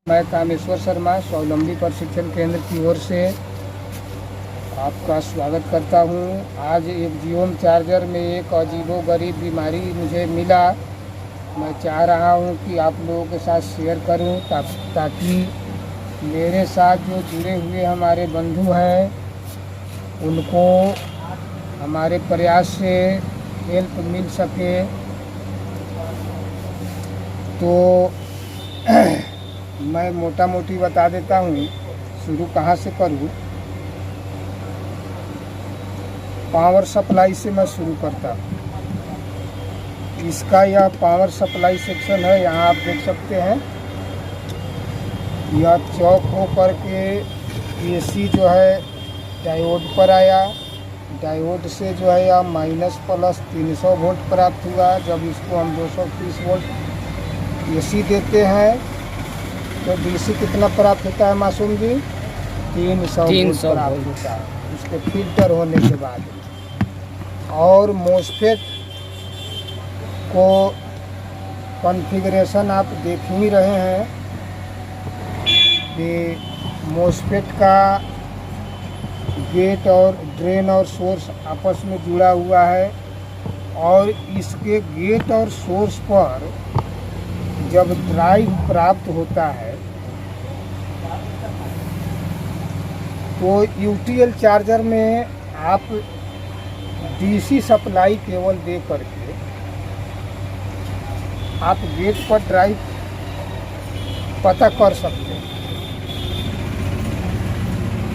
मैं कामेश्वर शर्मा स्वावलंबी प्रशिक्षण केंद्र की ओर से आपका स्वागत करता हूं। आज एक जियोम चार्जर में एक अजीबोगरीब बीमारी मुझे मिला। मैं चाह रहा हूं कि आप लोगों के साथ शेयर करूं ताकि मेरे साथ जो जुड़े हुए हमारे बंधु हैं उनको हमारे प्रयास से हेल्प मिल सके। तो मैं मोटा मोटी बता देता हूँ, शुरू कहाँ से करूँ। पावर सप्लाई से मैं शुरू करता हूँ। इसका यह पावर सप्लाई सेक्शन है, यहाँ आप देख सकते हैं। यह चौक हो करके एसी जो है डायोड पर आया। डायोड से जो है यह माइनस प्लस 300 वोल्ट प्राप्त हुआ। जब इसको हम 230 वोल्ट एसी देते हैं तो डीसी कितना प्राप्त होता है मासूम जी? 300 वोल्ट प्राप्त होता है उसके फिल्टर होने के बाद। और मोसफेट को कॉन्फ़िगरेशन आप देख ही रहे हैं कि मोसफेट का गेट और ड्रेन और सोर्स आपस में जुड़ा हुआ है। और इसके गेट और सोर्स पर जब ड्राइव प्राप्त होता है तो यूटीएल चार्जर में आप डीसी सप्लाई केवल दे करके आप गेट पर ड्राइव पता कर सकते हैं।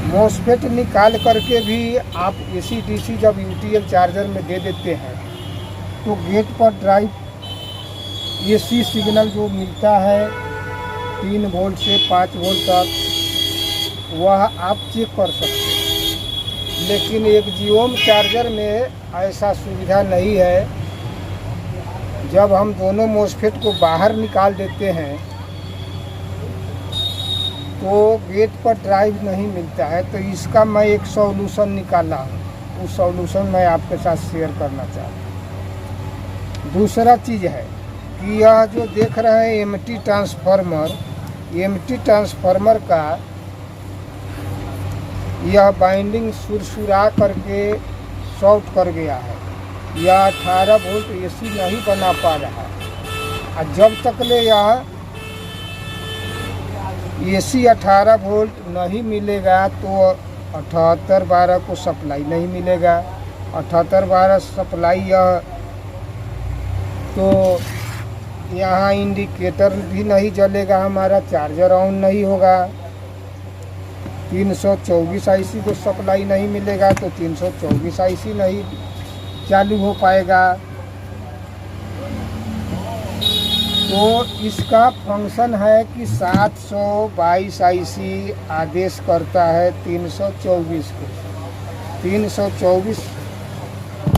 मोसफेट निकाल करके भी आप एसी डीसी जब यूटीएल चार्जर में दे देते हैं तो गेट पर ड्राइव एसी सिग्नल जो मिलता है 3 वोल्ट से 5 वोल्ट तक, वह आप चेक कर सकते हैं। लेकिन एक जियोम चार्जर में ऐसा सुविधा नहीं है। जब हम दोनों मोसफेट को बाहर निकाल देते हैं तो गेट पर ड्राइव नहीं मिलता है। तो इसका मैं एक सॉल्यूशन निकाला हूँ, उस सॉल्यूशन मैं आपके साथ शेयर करना चाहता हूँ। दूसरा चीज़ है कि यह जो देख रहे हैं एमटी ट्रांसफार्मर का यह बाइंडिंग सुरसुरा करके शॉर्ट कर गया है। यह 18 वोल्ट एसी नहीं बना पा रहा। और जब तक ले यह एसी 18 वोल्ट नहीं मिलेगा तो 7812 को सप्लाई नहीं मिलेगा। 7812 सप्लाई यह तो यहाँ इंडिकेटर भी नहीं जलेगा, हमारा चार्जर ऑन नहीं होगा। 324 आईसी को सप्लाई नहीं मिलेगा तो 324 आईसी नहीं चालू हो पाएगा। तो इसका फंक्शन है कि 722 आईसी आदेश करता है 324 को। 324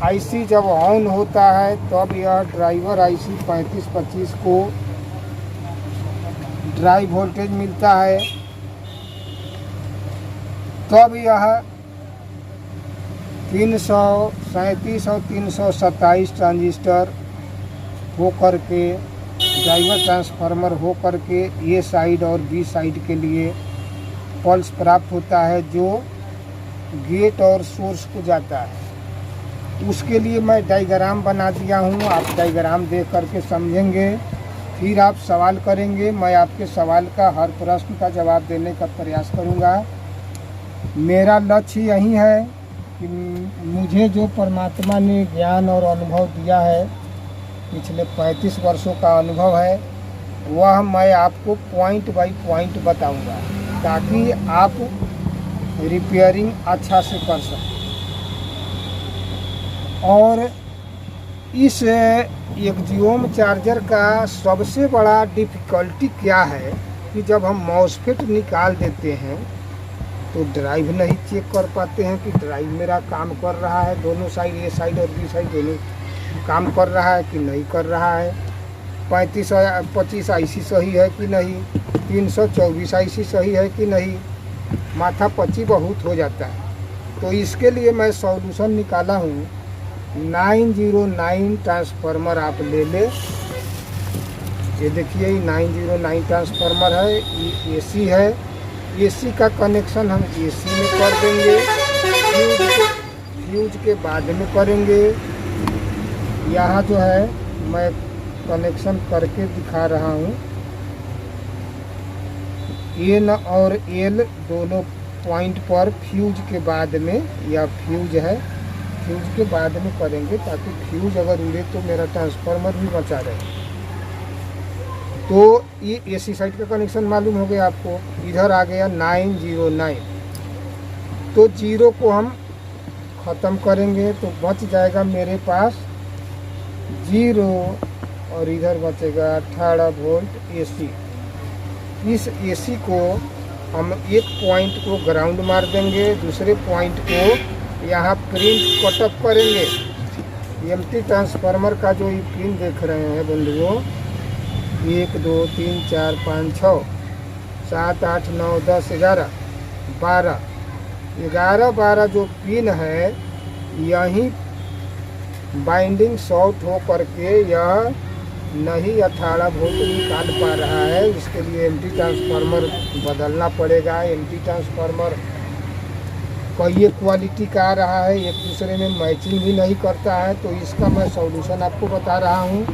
आईसी जब ऑन होता है तब यह ड्राइवर आईसी 3525 को ड्राइव वोल्टेज मिलता है। तब यह 337 और 327 ट्रांजिस्टर हो करके ड्राइवर ट्रांसफार्मर हो करके ए साइड और बी साइड के लिए पल्स प्राप्त होता है जो गेट और सोर्स को जाता है। उसके लिए मैं डायग्राम बना दिया हूँ, आप डायग्राम देख करके समझेंगे, फिर आप सवाल करेंगे। मैं आपके सवाल का हर प्रश्न का जवाब देने का प्रयास करूँगा। मेरा लक्ष्य यही है कि मुझे जो परमात्मा ने ज्ञान और अनुभव दिया है, पिछले 35 वर्षों का अनुभव है, वह मैं आपको पॉइंट बाय पॉइंट बताऊंगा ताकि आप रिपेयरिंग अच्छा से कर सकें। और इस एक जियोम चार्जर का सबसे बड़ा डिफ़िकल्टी क्या है कि जब हम मॉसफेट निकाल देते हैं तो ड्राइव नहीं चेक कर पाते हैं कि ड्राइव मेरा काम कर रहा है, दोनों साइड ए साइड और बी साइड दोनों काम कर रहा है कि नहीं कर रहा है। 25 आईसी सही है कि नहीं, 324 आईसी सही है कि नहीं, माथा पच्ची बहुत हो जाता है। तो इसके लिए मैं सॉल्यूशन निकाला हूँ। 909 ट्रांसफार्मर आप ले ले, ये देखिए 909 ट्रांसफार्मर है, ये एसी है। एसी का कनेक्शन हम एसी में कर देंगे, फ्यूज के बाद में करेंगे। यहाँ जो है मैं कनेक्शन करके दिखा रहा हूँ। एन और एल दोनों पॉइंट पर फ्यूज के बाद में, या फ्यूज है, फ्यूज के बाद में करेंगे, ताकि फ्यूज अगर उड़े तो मेरा ट्रांसफार्मर भी बचा रहे। तो ये एसी साइड का कनेक्शन मालूम हो गया आपको। इधर आ गया 909, तो 0 को हम ख़त्म करेंगे तो बच जाएगा मेरे पास 0, और इधर बचेगा 18 वोल्ट एसी। इस एसी को हम एक पॉइंट को ग्राउंड मार देंगे, दूसरे पॉइंट को यहाँ प्रिंट कटअप करेंगे। एमटी ट्रांसफार्मर का जो ये पिन देख रहे हैं बंधुओं, 1 2 3 4 5 6 7 8 9 10 11 12 जो पिन है, यही बाइंडिंग शॉर्ट हो करके यह नहीं 18 वोल्ट निकाल पा रहा है। इसके लिए एमटी ट्रांसफार्मर बदलना पड़ेगा। एमटी ट्रांसफार्मर का ये क्वालिटी का आ रहा है, एक दूसरे में मैचिंग भी नहीं करता है। तो इसका मैं सॉल्यूशन आपको बता रहा हूँ।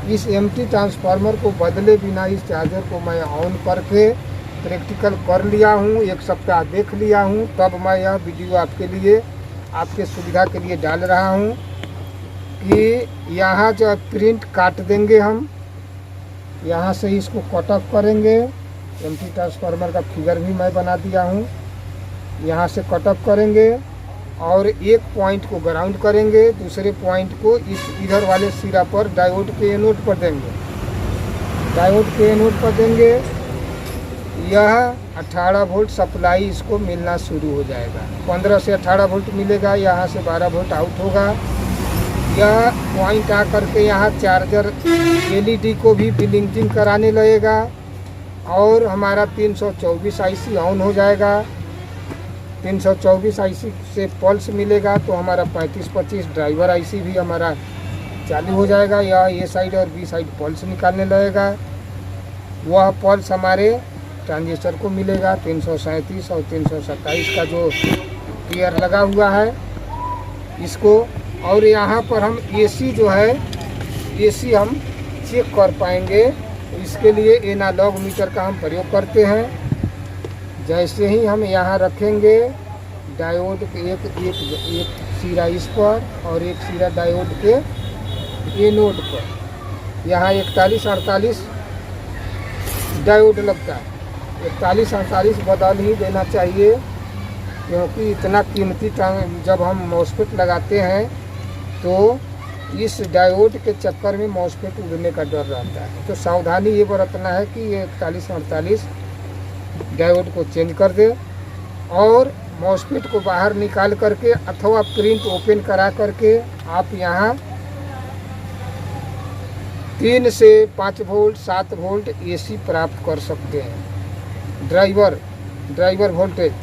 इस एमटी ट्रांसफार्मर को बदले बिना इस चार्जर को मैं ऑन करके प्रैक्टिकल कर लिया हूँ, 1 सप्ताह देख लिया हूँ। तब मैं यह वीडियो आपके लिए, आपके सुविधा के लिए डाल रहा हूँ कि यहाँ जो प्रिंट काट देंगे हम, यहाँ से इसको कट ऑफ करेंगे। एमटी ट्रांसफार्मर का फिगर भी मैं बना दिया हूँ। यहाँ से कट ऑफ करेंगे और एक पॉइंट को ग्राउंड करेंगे, दूसरे पॉइंट को इस इधर वाले सिरा पर डायोड के एनोड पर देंगे। डायोड के एनोड पर देंगे, यह 18 वोल्ट सप्लाई इसको मिलना शुरू हो जाएगा। 15 से 18 वोल्ट मिलेगा, यहाँ से 12 वोल्ट आउट होगा। यह पॉइंट आकर के यहाँ चार्जर एलईडी को भी ब्लिंकिंग कराने लगेगा और हमारा 324 आईसी ऑन हो जाएगा। 324 आईसी से पल्स मिलेगा तो हमारा 3525 ड्राइवर आईसी भी हमारा चालू हो जाएगा। यह ए साइड और बी साइड पल्स निकालने लगेगा। वह पल्स हमारे ट्रांजिस्टर को मिलेगा। 337 और 327 का जो पेयर लगा हुआ है इसको, और यहाँ पर हम एसी जो है, एसी हम चेक कर पाएंगे। इसके लिए एनालॉग मीटर का हम प्रयोग करते हैं। जैसे ही हम यहाँ रखेंगे डायोड के एक सिरा इस पर और एक सिरा डायोड के एनोड पर, यहाँ 41-48 डायोड लगता है। 41-48 बदल ही देना चाहिए, क्योंकि इतना कीमती जब हम मॉसफेट लगाते हैं तो इस डायोड के चक्कर में मॉसफेट उड़ने का डर रहता है। तो सावधानी ये बरतना है कि ये 41-48 डायोड को चेंज कर दे और मॉसफेट को बाहर निकाल करके अथवा प्रिंट ओपन करा करके आप यहाँ 3 से 5 वोल्ट 7 वोल्ट एसी प्राप्त कर सकते हैं। ड्राइवर वोल्टेज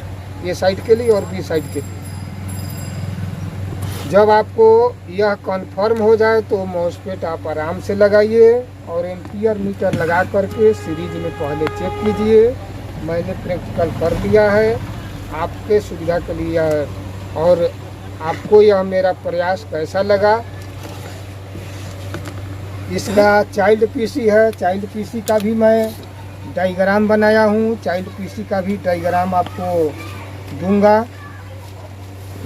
ए साइड के लिए और बी साइड के लिए। जब आपको यह कन्फर्म हो जाए तो मॉसफेट आप आराम से लगाइए और एम्पियर मीटर लगा करके सीरीज में पहले चेक कीजिए। मैंने प्रैक्टिकल कर लिया है आपके सुविधा के लिए। और आपको यह मेरा प्रयास कैसा लगा? इसका चाइल्ड पीसी है, चाइल्ड पीसी का भी मैं डायग्राम बनाया हूँ। चाइल्ड पीसी का भी डायग्राम आपको दूंगा।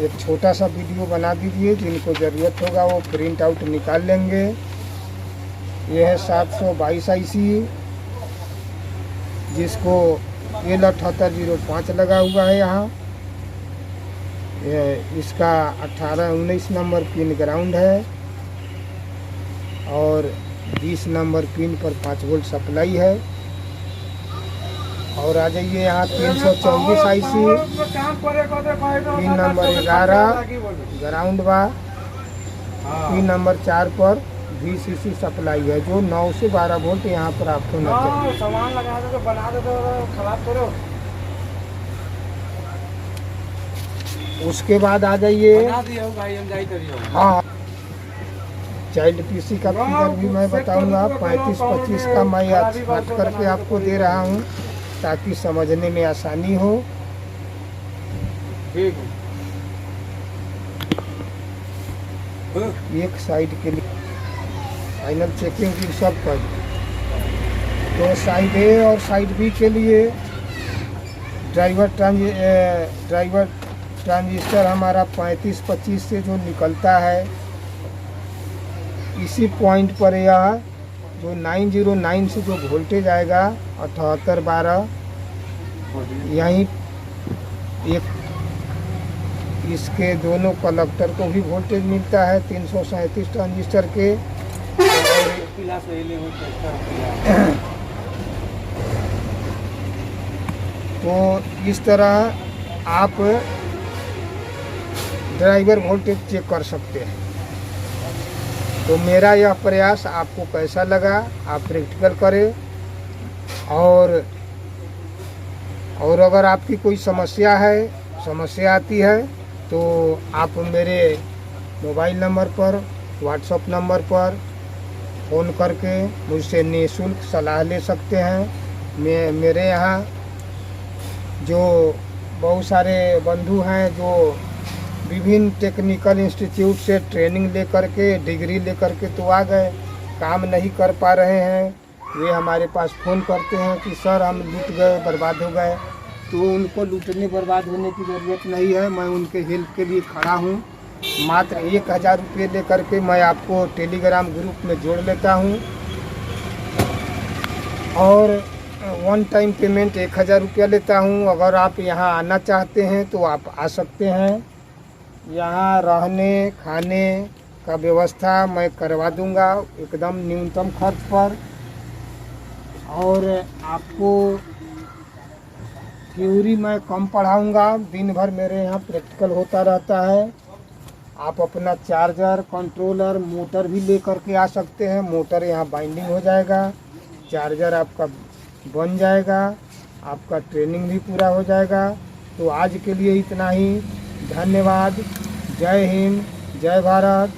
एक छोटा सा वीडियो बना दीजिए, जिनको ज़रूरत होगा वो प्रिंट आउट निकाल लेंगे। यह है 722 आईसी, जिसको L7805 लगा हुआ है यहाँ। इसका 18-19 नंबर पिन ग्राउंड है और 20 नंबर पिन पर 5 वोल्ट सप्लाई है। और आ जाइए यहाँ 324 आईसी, पिन नंबर 11 ग्राउंड बा। पिन नंबर 4 पर VCC सप्लाई है, जो 9 से 12 वोल्ट यहाँ पर आपको नजर। सामान लगा दो तो बना दो, खराब करो। उसके बाद आ जाइए, हाँ चाइल्ड पीसी का फिगर भी मैं बताऊंगा। 35-25 का मैं हट करके आपको दे रहा हूँ ताकि समझने में आसानी हो। एक साइड के लिए फाइनल चेकिंग की सब कर। तो साइड ए और साइड बी के लिए ड्राइवर ट्रांजिस्टर हमारा 35-25 से जो निकलता है, इसी पॉइंट पर यह जो 909 से जो वोल्टेज आएगा 7812, यहीं एक इसके दोनों कलेक्टर को भी वोल्टेज मिलता है 337 ट्रांजिस्टर के। तो इस तरह आप ड्राइवर वोल्टेज चेक कर सकते हैं। तो मेरा यह प्रयास आपको कैसा लगा, आप प्रैक्टिकल करें। और अगर आपकी कोई समस्या आती है तो आप मेरे मोबाइल नंबर पर, व्हाट्सएप नंबर पर फ़ोन करके मुझसे निःशुल्क सलाह ले सकते हैं। मेरे यहाँ जो बहुत सारे बंधु हैं जो विभिन्न टेक्निकल इंस्टीट्यूट से ट्रेनिंग लेकर के, डिग्री लेकर के तो आ गए, काम नहीं कर पा रहे हैं, वे हमारे पास फ़ोन करते हैं कि सर हम लूट गए, बर्बाद हो गए। तो उनको लूटने बर्बाद होने की ज़रूरत नहीं है, मैं उनके हेल्प के लिए खड़ा हूँ। मात्र 1000 रुपये लेकर के मैं आपको टेलीग्राम ग्रुप में जोड़ लेता हूँ और वन टाइम पेमेंट 1000 रुपया लेता हूँ। अगर आप यहाँ आना चाहते हैं तो आप आ सकते हैं। यहाँ रहने खाने का व्यवस्था मैं करवा दूँगा एकदम न्यूनतम खर्च पर। और आपको थ्योरी मैं कम पढ़ाऊँगा, दिन भर मेरे यहाँ प्रैक्टिकल होता रहता है। आप अपना चार्जर, कंट्रोलर, मोटर भी ले करके आ सकते हैं। मोटर यहाँ बाइंडिंग हो जाएगा, चार्जर आपका बन जाएगा, आपका ट्रेनिंग भी पूरा हो जाएगा। तो आज के लिए इतना ही। धन्यवाद। जय हिंद, जय भारत।